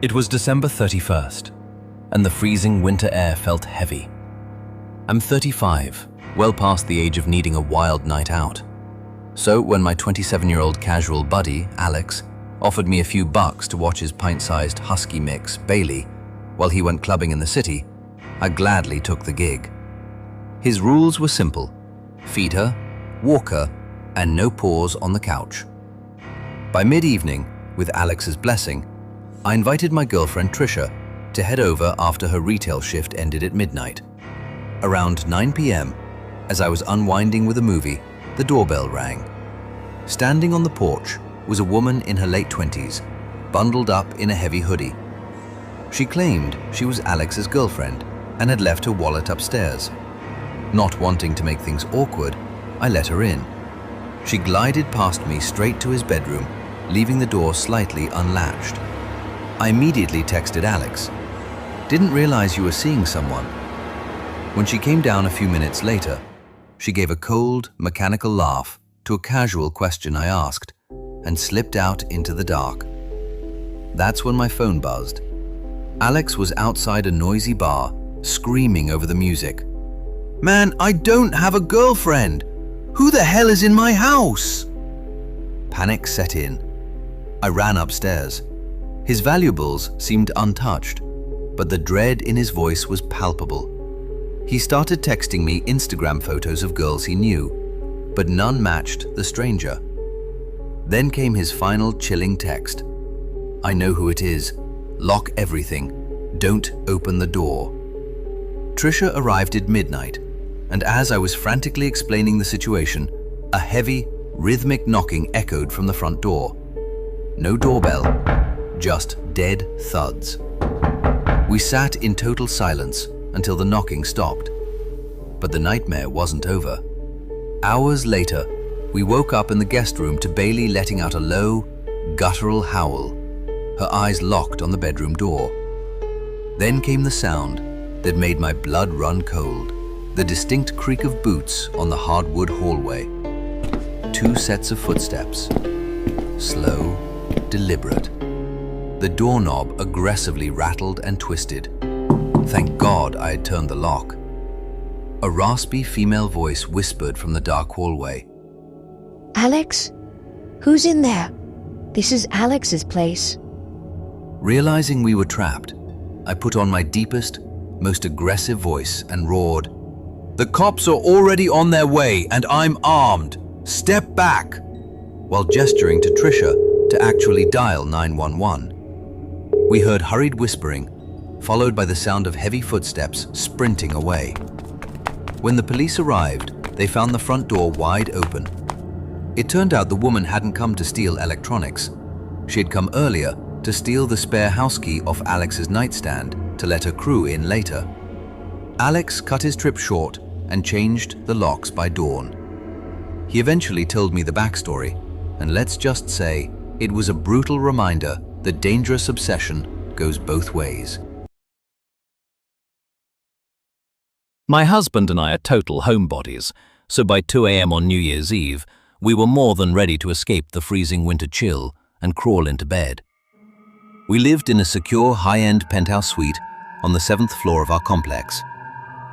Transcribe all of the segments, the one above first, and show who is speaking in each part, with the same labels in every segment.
Speaker 1: It was December 31st, and the freezing winter air felt heavy. I'm 35, well past the age of needing a wild night out. So when my 27-year-old casual buddy, Alex, offered me a few bucks to watch his pint-sized husky mix, Bailey, while he went clubbing in the city, I gladly took the gig. His rules were simple: feed her, walk her, and no pause on the couch. By mid-evening, with Alex's blessing, I invited my girlfriend Trisha to head over after her retail shift ended at midnight. Around 9 p.m., as I was unwinding with a movie, the doorbell rang. Standing on the porch was a woman in her late 20s, bundled up in a heavy hoodie. She claimed she was Alex's girlfriend and had left her wallet upstairs. Not wanting to make things awkward, I let her in. She glided past me straight to his bedroom, leaving the door slightly unlatched. I immediately texted Alex. "Didn't realize you were seeing someone." When she came down a few minutes later, she gave a cold, mechanical laugh to a casual question I asked and slipped out into the dark. That's when my phone buzzed. Alex was outside a noisy bar, screaming over the music. "Man, I don't have a girlfriend! Who the hell is in my house?" Panic set in. I ran upstairs. His valuables seemed untouched, but the dread in his voice was palpable. He started texting me Instagram photos of girls he knew, but none matched the stranger. Then came his final chilling text. "I know who it is. Lock everything. Don't open the door." Trisha arrived at midnight, and as I was frantically explaining the situation, a heavy, rhythmic knocking echoed from the front door. No doorbell, just dead thuds. We sat in total silence until the knocking stopped. But the nightmare wasn't over. Hours later, we woke up in the guest room to Bailey letting out a low, guttural howl, her eyes locked on the bedroom door. Then came the sound that made my blood run cold, the distinct creak of boots on the hardwood hallway. 2 sets of footsteps, slow, deliberate. The doorknob aggressively rattled and twisted. Thank God I had turned the lock. A raspy female voice whispered from the dark hallway.
Speaker 2: "Alex? Who's in there? This is Alex's place."
Speaker 1: Realizing we were trapped, I put on my deepest, most aggressive voice and roared, "The cops are already on their way and I'm armed. Step back!" while gesturing to Trisha to actually dial 911. We heard hurried whispering, followed by the sound of heavy footsteps sprinting away. When the police arrived, they found the front door wide open. It turned out the woman hadn't come to steal electronics. She had come earlier to steal the spare house key off Alex's nightstand to let her crew in later. Alex cut his trip short and changed the locks by dawn. He eventually told me the backstory, and let's just say it was a brutal reminder that dangerous obsession goes both ways.
Speaker 3: My husband and I are total homebodies, so by 2 a.m. on New Year's Eve, we were more than ready to escape the freezing winter chill and crawl into bed. We lived in a secure, high-end penthouse suite on the 7th floor of our complex.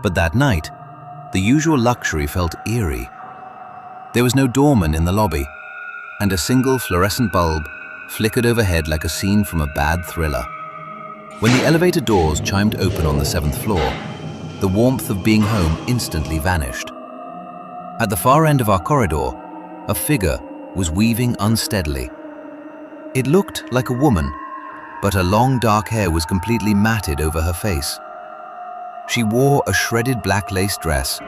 Speaker 3: But that night, the usual luxury felt eerie. There was no doorman in the lobby, and a single fluorescent bulb flickered overhead like a scene from a bad thriller. When the elevator doors chimed open on the 7th floor, the warmth of being home instantly vanished. At the far end of our corridor, a figure was weaving unsteadily. It looked like a woman, but her long dark hair was completely matted over her face. She wore a shredded black lace dress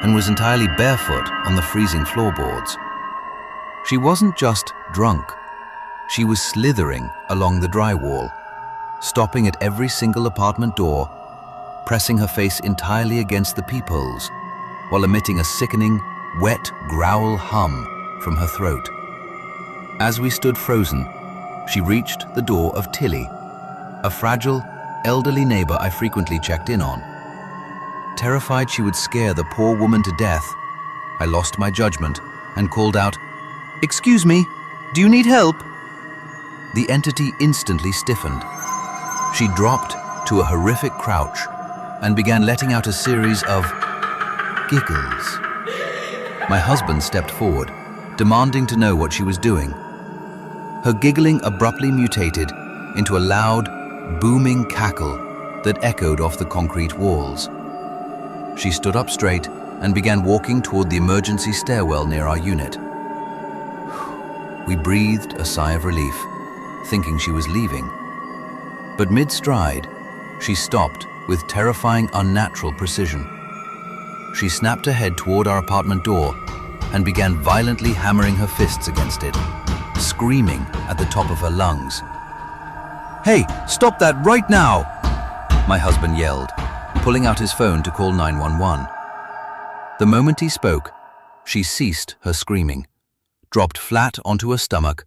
Speaker 3: and was entirely barefoot on the freezing floorboards. She wasn't just drunk. She was slithering along the drywall, stopping at every single apartment door, pressing her face entirely against the peepholes, while emitting a sickening, wet growl hum from her throat. As we stood frozen, she reached the door of Tilly, a fragile, elderly neighbor I frequently checked in on. Terrified she would scare the poor woman to death, I lost my judgment and called out, "Excuse me, do you need help?" The entity instantly stiffened,
Speaker 1: She dropped to a horrific crouch and began letting out a series of giggles. My husband stepped forward, demanding to know what she was doing. Her giggling abruptly mutated into a loud, booming cackle that echoed off the concrete walls. She stood up straight and began walking toward the emergency stairwell near our unit. We breathed a sigh of relief, thinking she was leaving. But mid-stride, she stopped with terrifying, unnatural precision. She snapped her head toward our apartment door and began violently hammering her fists against it, screaming at the top of her lungs. "Hey, stop that right now!" my husband yelled, pulling out his phone to call 911. The moment he spoke, she ceased her screaming, dropped flat onto her stomach,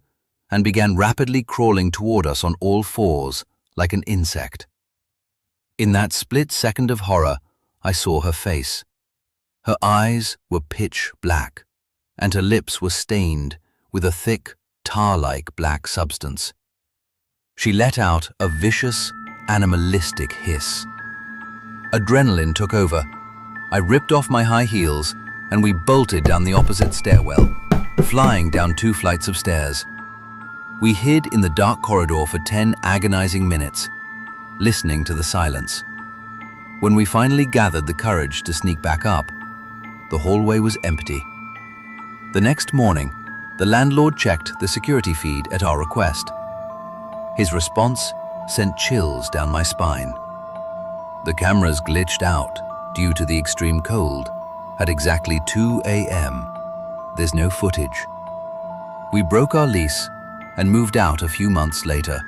Speaker 1: and began rapidly crawling toward us on all fours, like an insect. In that split second of horror, I saw her face. Her eyes were pitch black, and her lips were stained with a thick, tar-like black substance. She let out a vicious, animalistic hiss. Adrenaline took over. I ripped off my high heels, and we bolted down the opposite stairwell, flying down 2 flights of stairs. We hid in the dark corridor for 10 agonizing minutes, listening to the silence. When we finally gathered the courage to sneak back up, the hallway was empty. The next morning, the landlord checked the security feed at our request. His response sent chills down my spine. The cameras glitched out due to the extreme cold at exactly 2 a.m. There's no footage. We broke our lease and moved out a few months later.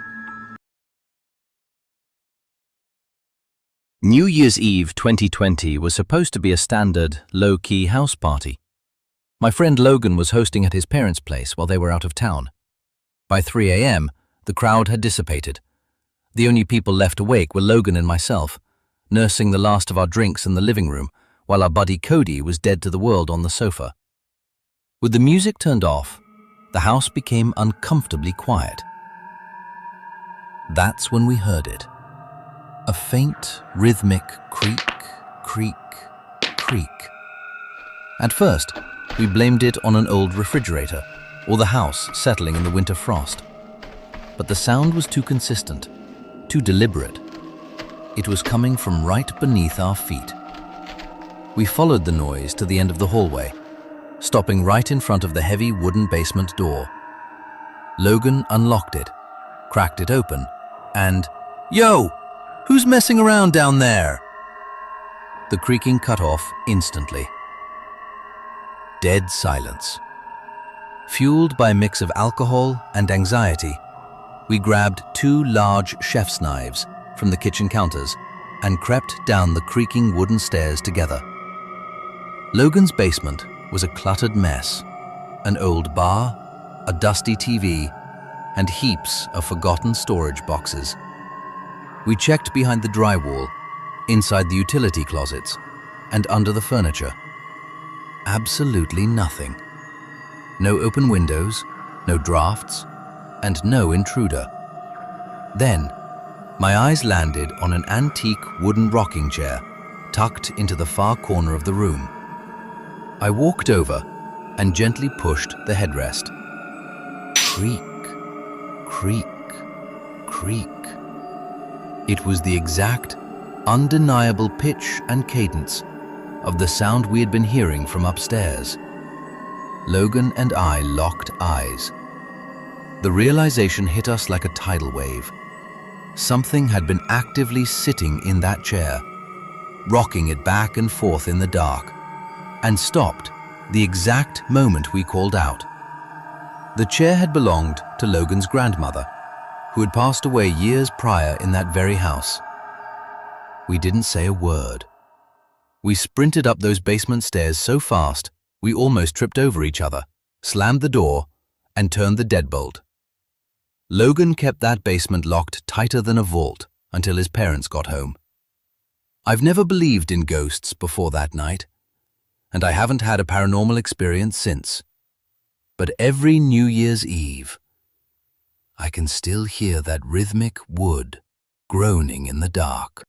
Speaker 3: New Year's Eve 2020 was supposed to be a standard, low-key house party. My friend Logan was hosting at his parents' place while they were out of town. By 3 a.m., the crowd had dissipated. The only people left awake were Logan and myself, nursing the last of our drinks in the living room, while our buddy Cody was dead to the world on the sofa. With the music turned off, the house became uncomfortably quiet. That's when we heard it. A faint, rhythmic creak, creak, creak. At first, we blamed it on an old refrigerator or the house settling in the winter frost. But the sound was too consistent, too deliberate. It was coming from right beneath our feet. We followed the noise to the end of the hallway, stopping right in front of the heavy wooden basement door. Logan unlocked it, cracked it open, and, "Yo! Who's messing around down there?" The creaking cut off instantly. Dead silence. Fueled by a mix of alcohol and anxiety, we grabbed 2 large chef's knives from the kitchen counters and crept down the creaking wooden stairs together. Logan's basement was a cluttered mess, an old bar, a dusty TV, and heaps of forgotten storage boxes. We checked behind the drywall, inside the utility closets, and under the furniture. Absolutely nothing. No open windows, no drafts, and no intruder. Then, my eyes landed on an antique wooden rocking chair tucked into the far corner of the room. I walked over and gently pushed the headrest. Creak, creak, creak. It was the exact, undeniable pitch and cadence of the sound we had been hearing from upstairs. Logan and I locked eyes. The realization hit us like a tidal wave. Something had been actively sitting in that chair, rocking it back and forth in the dark, and stopped the exact moment we called out. The chair had belonged to Logan's grandmother, who had passed away years prior in that very house. We didn't say a word. We sprinted up those basement stairs so fast, we almost tripped over each other, slammed the door, and turned the deadbolt. Logan kept that basement locked tighter than a vault until his parents got home. I've never believed in ghosts before that night, and I haven't had a paranormal experience since. But every New Year's Eve, I can still hear that rhythmic wood
Speaker 1: groaning in the dark.